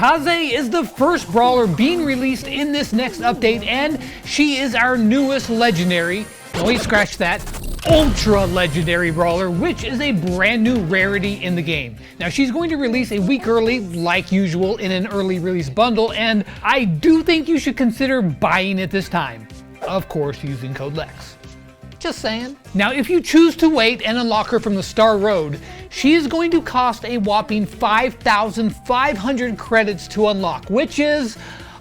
Kaze is the first brawler being released in this next update, and she is our newest legendary, no wait, scratch that, ultra legendary brawler, which is a brand new rarity in the game. Now she's going to release a week early, like usual, in an early release bundle, and I do think you should consider buying it this time. Of course, using code LEX. Just saying. Now, if you choose to wait and unlock her from the Star Road, she is going to cost a whopping 5,500 credits to unlock, which is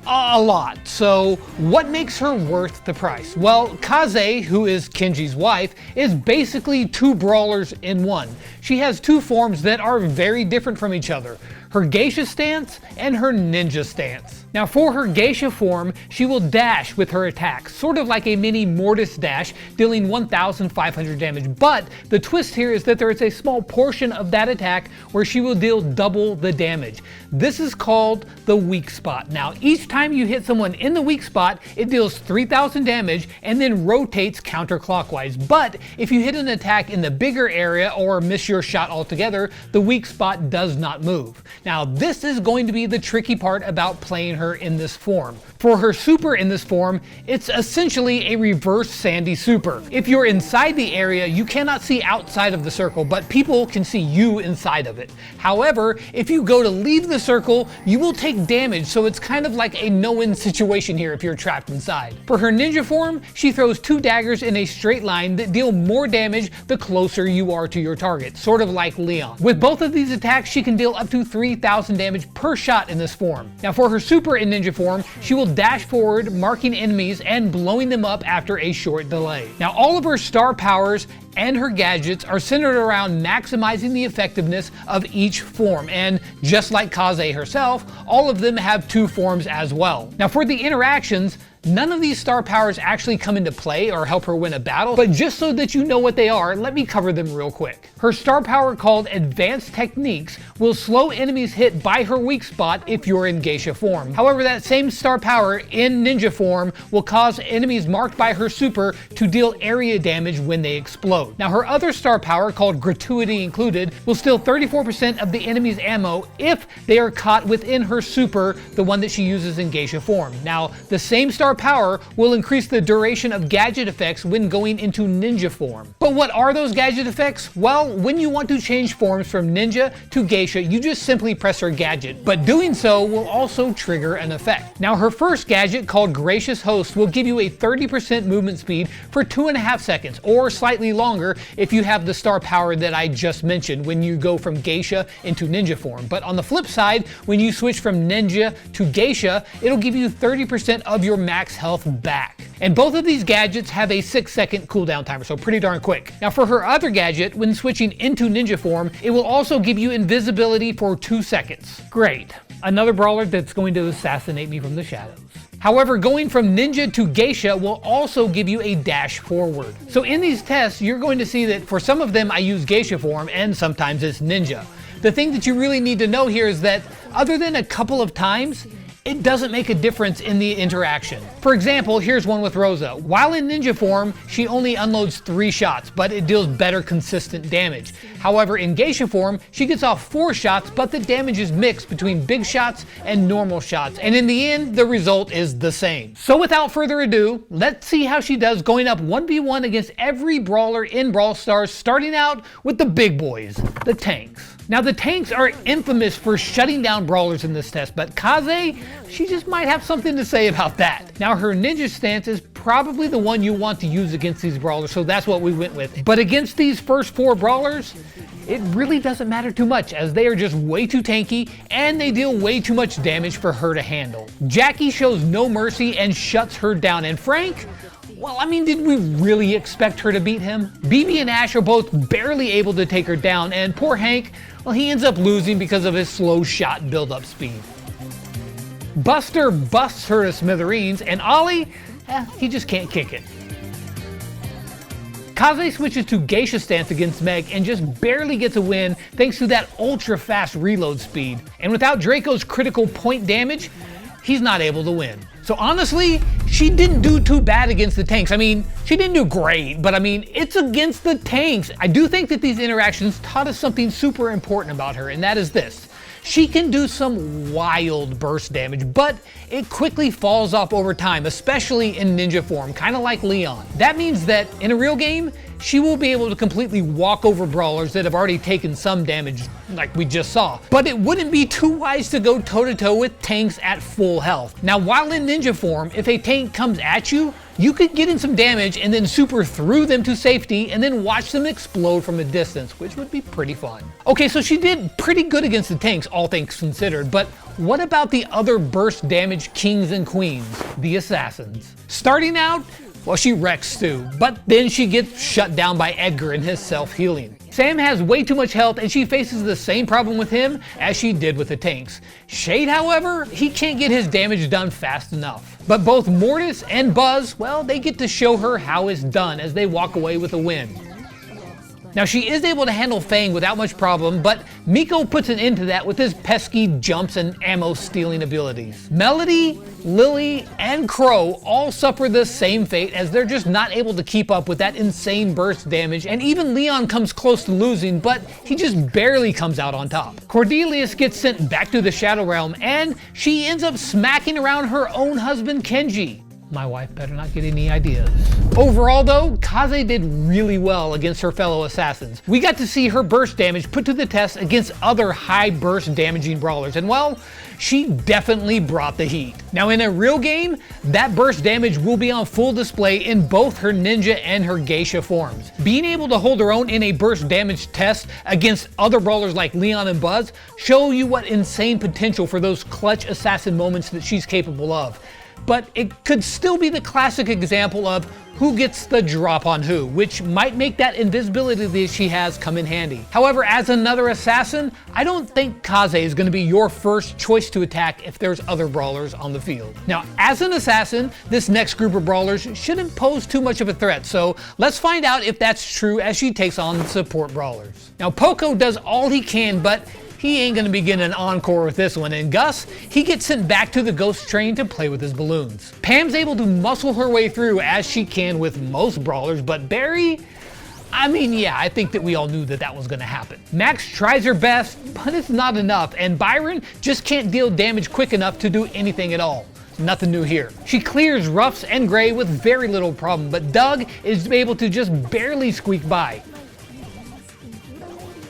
a lot. So what makes her worth the price? Well, Kaze, who is Kenji's wife, is basically two brawlers in one. She has two forms that are very different from each other: her Geisha stance and her ninja stance. Now for her Geisha form, she will dash with her attack, sort of like a mini Mortis dash, dealing 1,500 damage. But the twist here is that there is a small portion of that attack where she will deal double the damage. This is called the weak spot. Now each time you hit someone in the weak spot, it deals 3,000 damage and then rotates counterclockwise. But if you hit an attack in the bigger area or miss your shot altogether, the weak spot does not move. Now this is going to be the tricky part about playing her in this form. For her super in this form, it's essentially a reverse Sandy super. If you're inside the area, you cannot see outside of the circle, but people can see you inside of it. However, if you go to leave the circle, you will take damage, so it's kind of like a no-win situation here if you're trapped inside. For her ninja form, she throws two daggers in a straight line that deal more damage the closer you are to your target, sort of like Leon. With both of these attacks, she can deal up to 3,000 damage per shot in this form. Now for her super in ninja form, she will dash forward, marking enemies and blowing them up after a short delay. Now all of her star powers and her gadgets are centered around maximizing the effectiveness of each form, and just like Kaze herself, all of them have two forms as well. Now for the interactions, none of these star powers actually come into play or help her win a battle, but just so that you know what they are, let me cover them real quick. Her star power, called Advanced Techniques, will slow enemies hit by her weak spot if you're in Geisha form. However, that same star power in ninja form will cause enemies marked by her super to deal area damage when they explode. Now her other star power, called Gratuity Included, will steal 34% of the enemy's ammo if they are caught within her super, the one that she uses in Geisha form. Now the same star power will increase the duration of gadget effects when going into ninja form. But what are those gadget effects? Well, when you want to change forms from ninja to Geisha, you just simply press her gadget, but doing so will also trigger an effect. Now her first gadget, called Gracious Host, will give you a 30% movement speed for 2.5 seconds, or slightly longer if you have the star power that I just mentioned when you go from Geisha into ninja form. But on the flip side, when you switch from ninja to Geisha, it'll give you 30% of your max health back. And both of these gadgets have a 6-second cooldown timer, so pretty darn quick. Now for her other gadget, when switching into ninja form, it will also give you invisibility for 2 seconds. Great. Another brawler that's going to assassinate me from the shadows. However, going from ninja to Geisha will also give you a dash forward. So in these tests, you're going to see that for some of them I use Geisha form and sometimes it's ninja. The thing that you really need to know here is that other than a couple of times, it doesn't make a difference in the interaction. For example, here's one with Rosa. While in ninja form, she only unloads 3 shots, but it deals better consistent damage. However, in Geisha form, she gets off 4 shots, but the damage is mixed between big shots and normal shots. And in the end, the result is the same. So without further ado, let's see how she does going up 1v1 against every brawler in Brawl Stars, starting out with the big boys, the tanks. Now the tanks are infamous for shutting down brawlers in this test, but Kaze, she just might have something to say about that. Now her ninja stance is probably the one you want to use against these brawlers, so that's what we went with. But against these first 4 brawlers, it really doesn't matter too much, as they are just way too tanky and they deal way too much damage for her to handle. Jackie shows no mercy and shuts her down, and Frank, well, I mean, did we really expect her to beat him? BB and Ash are both barely able to take her down, and poor Hank, well, he ends up losing because of his slow shot build-up speed. Buster busts her to smithereens, and Ollie, he just can't kick it. Kaze switches to Geisha stance against Meg and just barely gets a win thanks to that ultra fast reload speed. And without Draco's critical point damage, he's not able to win. So honestly, she didn't do too bad against the tanks. I mean, she didn't do great, but I mean, it's against the tanks. I do think that these interactions taught us something super important about her, and that is this. she can do some wild burst damage, but it quickly falls off over time, especially in ninja form, kind of like Leon. That means that in a real game, she will be able to completely walk over brawlers that have already taken some damage, like we just saw. But it wouldn't be too wise to go toe-to-toe with tanks at full health. Now, while in ninja form, if a tank comes at you, you could get in some damage and then super through them to safety and then watch them explode from a distance, which would be pretty fun. Okay, so she did pretty good against the tanks, all things considered, but what about the other burst damage kings and queens, the assassins? Starting out, well, she wrecks Stu, but then she gets shut down by Edgar and his self-healing. Sam has way too much health and she faces the same problem with him as she did with the tanks. Shade, however, he can't get his damage done fast enough. But both Mortis and Buzz, well, they get to show her how it's done as they walk away with a win. Now, she is able to handle Fang without much problem, but Miko puts an end to that with his pesky jumps and ammo stealing abilities. Melody, Lily, and Crow all suffer the same fate as they're just not able to keep up with that insane burst damage, and even Leon comes close to losing, but he just barely comes out on top. Cordelius gets sent back to the Shadow Realm, and she ends up smacking around her own husband Kenji. My wife better not get any ideas. Overall though, Kaze did really well against her fellow assassins. We got to see her burst damage put to the test against other high burst damaging brawlers, and well, she definitely brought the heat. Now in a real game, that burst damage will be on full display in both her ninja and her geisha forms. Being able to hold her own in a burst damage test against other brawlers like Leon and Buzz show you what insane potential for those clutch assassin moments that she's capable of. But it could still be the classic example of who gets the drop on who, which might make that invisibility that she has come in handy. However, as another assassin, I don't think Kaze is going to be your first choice to attack if there's other brawlers on the field. Now, as an assassin, this next group of brawlers shouldn't pose too much of a threat, so let's find out if that's true as she takes on support brawlers. Now, Poco does all he can, but he ain't gonna be getting an encore with this one, and Gus, he gets sent back to the ghost train to play with his balloons. Pam's able to muscle her way through as she can with most brawlers, but Barry, I mean, yeah, I think that we all knew that that was gonna happen. Max tries her best, but it's not enough, and Byron just can't deal damage quick enough to do anything at all. Nothing new here. She clears Ruffs and Gray with very little problem, but Doug is able to just barely squeak by.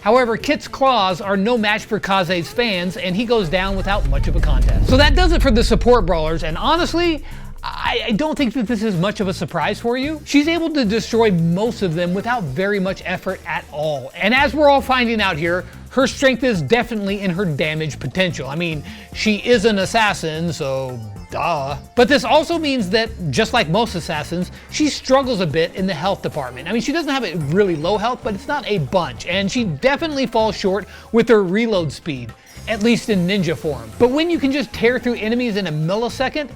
However, Kit's claws are no match for Kaze's fans, and he goes down without much of a contest. So that does it for the support brawlers, and honestly, I don't think that this is much of a surprise for you. She's able to destroy most of them without very much effort at all. And as we're all finding out here, her strength is definitely in her damage potential. I mean, she is an assassin, so duh. But this also means that, just like most assassins, she struggles a bit in the health department. I mean, she doesn't have a really low health, but it's not a bunch, and she definitely falls short with her reload speed, at least in ninja form. But when you can just tear through enemies in a millisecond,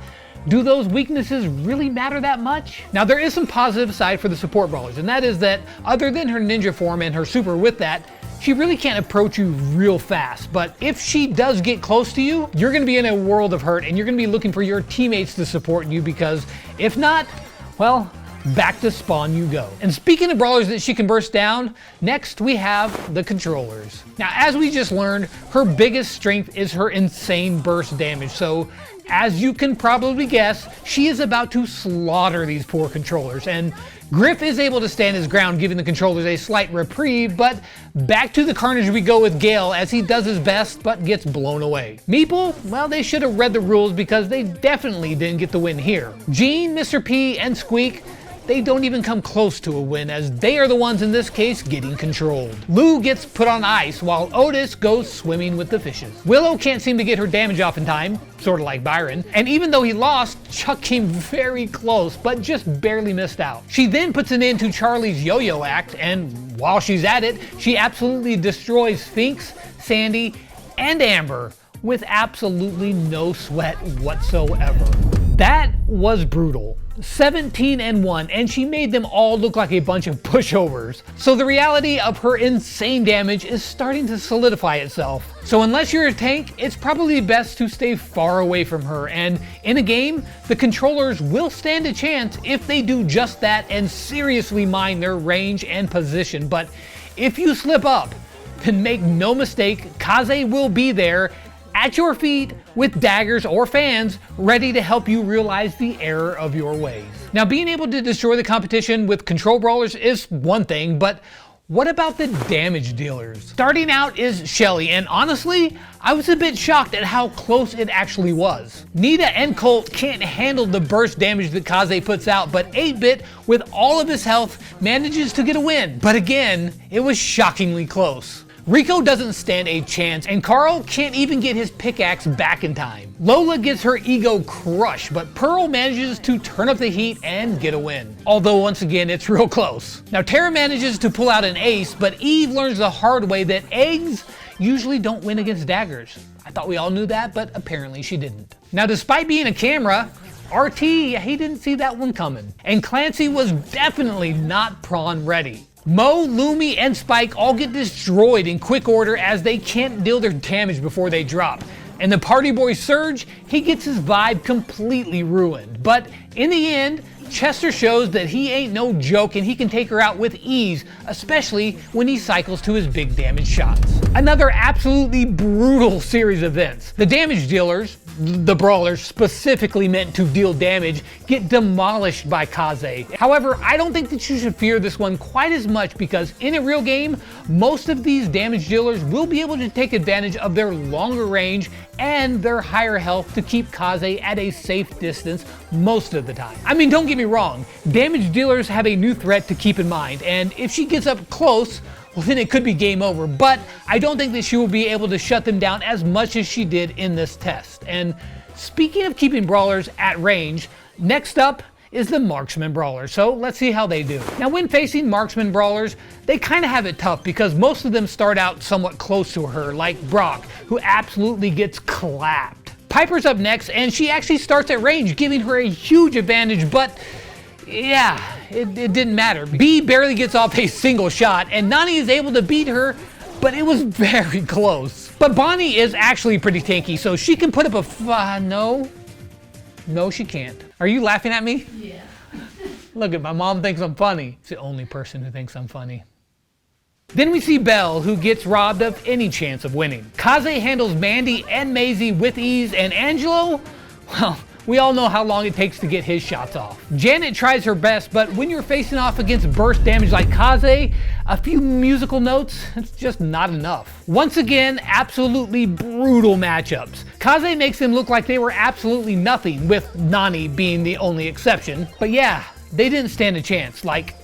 do those weaknesses really matter that much? Now, there is some positive side for the support brawlers, and that is that other than her ninja form and her super with that, she really can't approach you real fast, but if she does get close to you, you're gonna be in a world of hurt and you're gonna be looking for your teammates to support you, because if not, well, back to spawn you go. And speaking of brawlers that she can burst down, next we have the controllers. Now, as we just learned, her biggest strength is her insane burst damage, so as you can probably guess, she is about to slaughter these poor controllers, and Griff is able to stand his ground, giving the controllers a slight reprieve, but back to the carnage we go with Gale as he does his best but gets blown away. Meeple, well, they should have read the rules because they definitely didn't get the win here. Gene, Mr. P, and Squeak, they don't even come close to a win, as they are the ones in this case getting controlled. Lou gets put on ice while Otis goes swimming with the fishes. Willow can't seem to get her damage off in time, sort of like Byron, and even though he lost, Chuck came very close but just barely missed out. She then puts an end to Charlie's yo-yo act, and while she's at it, she absolutely destroys Sphinx, Sandy, and Amber with absolutely no sweat whatsoever. That was brutal. 17-1, and she made them all look like a bunch of pushovers. So the reality of her insane damage is starting to solidify itself. So unless you're a tank, it's probably best to stay far away from her, and in a game, the controllers will stand a chance if they do just that and seriously mind their range and position. But if you slip up, then make no mistake, Kaze will be there at your feet with daggers or fans ready to help you realize the error of your ways. Now, being able to destroy the competition with control brawlers is one thing, but what about the damage dealers? Starting out is Shelly, and honestly, I was a bit shocked at how close it actually was. Nita and Colt can't handle the burst damage that Kaze puts out, but 8-Bit, with all of his health, manages to get a win. But again, it was shockingly close. Rico doesn't stand a chance, and Carl can't even get his pickaxe back in time. Lola gets her ego crushed, but Pearl manages to turn up the heat and get a win. Although once again, it's real close. Now Tara manages to pull out an ace, but Eve learns the hard way that eggs usually don't win against daggers. I thought we all knew that, but apparently she didn't. Now despite being a camera, RT, he didn't see that one coming. And Clancy was definitely not prawn ready. Mo, Lumi, and Spike all get destroyed in quick order as they can't deal their damage before they drop. And the party boy Surge, he gets his vibe completely ruined. But in the end, Chester shows that he ain't no joke and he can take her out with ease, especially when he cycles to his big damage shots. Another absolutely brutal series of events. The damage dealers, the brawlers specifically meant to deal damage, get demolished by Kaze. However, I don't think that you should fear this one quite as much because in a real game, most of these damage dealers will be able to take advantage of their longer range and their higher health to keep Kaze at a safe distance most of the time. I mean, don't get me wrong, damage dealers have a new threat to keep in mind, and if she gets up close, well then it could be game over, but I don't think that she will be able to shut them down as much as she did in this test. And speaking of keeping brawlers at range, next up is the marksman brawler, so let's see how they do. Now when facing marksman brawlers, they kind of have it tough because most of them start out somewhat close to her, like Brock, who absolutely gets clapped. Piper's up next, and she actually starts at range, giving her a huge advantage, but yeah, it didn't matter. B barely gets off a single shot, and Nani is able to beat her, but it was very close. But Bonnie is actually pretty tanky, so she can put up a no, she can't. Are you laughing at me? Yeah. Look at my mom thinks I'm funny. It's the only person who thinks I'm funny. Then we see Belle, who gets robbed of any chance of winning. Kaze handles Mandy and Maisie with ease, and Angelo, well, we all know how long it takes to get his shots off. Janet tries her best, but when you're facing off against burst damage like Kaze, a few musical notes, it's just not enough. Once again, absolutely brutal matchups. Kaze makes them look like they were absolutely nothing, with Nani being the only exception. But yeah, they didn't stand a chance, like,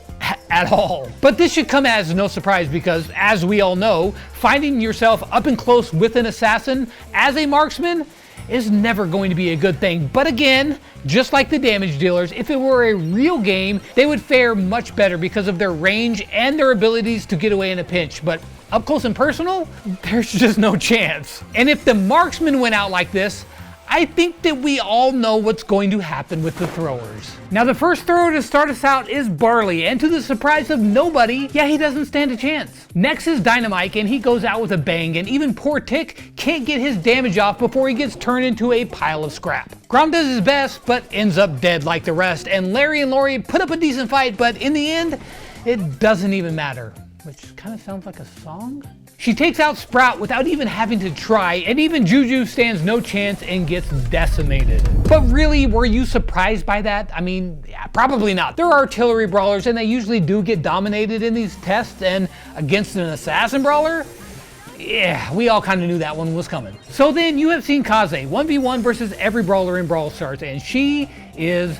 at all. But this should come as no surprise because, as we all know, finding yourself up and close with an assassin as a marksman is never going to be a good thing. But again, just like the damage dealers, if it were a real game, they would fare much better because of their range and their abilities to get away in a pinch. But up close and personal, there's just no chance. And if the marksman went out like this, I think that we all know what's going to happen with the throwers. Now the first thrower to start us out is Barley, and to the surprise of nobody, yeah, he doesn't stand a chance. Next is Dynamite, and he goes out with a bang, and even poor Tick can't get his damage off before he gets turned into a pile of scrap. Grom does his best, but ends up dead like the rest, and Larry and Lori put up a decent fight, but in the end, it doesn't even matter. Which kind of sounds like a song? She takes out Sprout without even having to try, and even Juju stands no chance and gets decimated. But really, were you surprised by that? I mean, yeah, probably not. They're artillery brawlers, and they usually do get dominated in these tests, and against an assassin brawler? Yeah, we all kind of knew that one was coming. So then you have seen Kaze 1v1 versus every brawler in Brawl Stars, and she is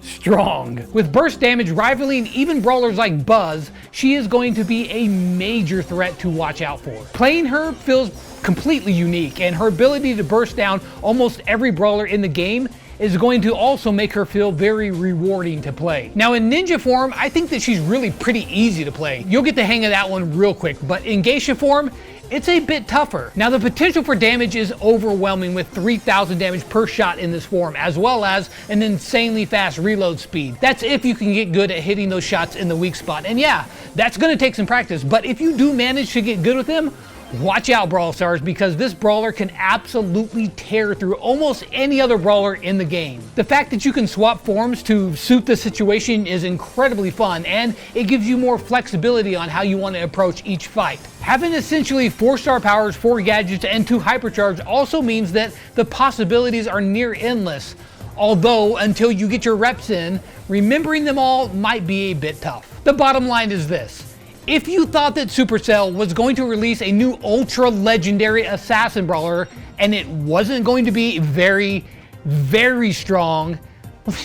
strong. With burst damage rivaling even brawlers like Buzz, she is going to be a major threat to watch out for. Playing her feels completely unique, and her ability to burst down almost every brawler in the game is going to also make her feel very rewarding to play. Now in ninja form, I think that she's really pretty easy to play. You'll get the hang of that one real quick, but in Geisha form, it's a bit tougher. Now the potential for damage is overwhelming with 3,000 damage per shot in this form, as well as an insanely fast reload speed. That's if you can get good at hitting those shots in the weak spot. And yeah, that's gonna take some practice, but if you do manage to get good with them, Watch out, Brawl Stars, because this brawler can absolutely tear through almost any other brawler in the game. The fact that you can swap forms to suit the situation is incredibly fun, and it gives you more flexibility on how you want to approach each fight. Having essentially 4-star powers, 4 gadgets, and 2 hypercharge also means that the possibilities are near endless. Although, until you get your reps in, remembering them all might be a bit tough. The bottom line is this. If you thought that Supercell was going to release a new ultra legendary assassin brawler and it wasn't going to be very, very strong,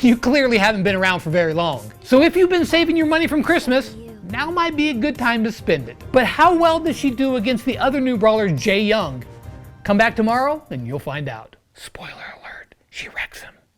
you clearly haven't been around for very long. So if you've been saving your money from Christmas, now might be a good time to spend it. But how well does she do against the other new brawler, Jae Young? Come back tomorrow and you'll find out. Spoiler alert, she wrecks him.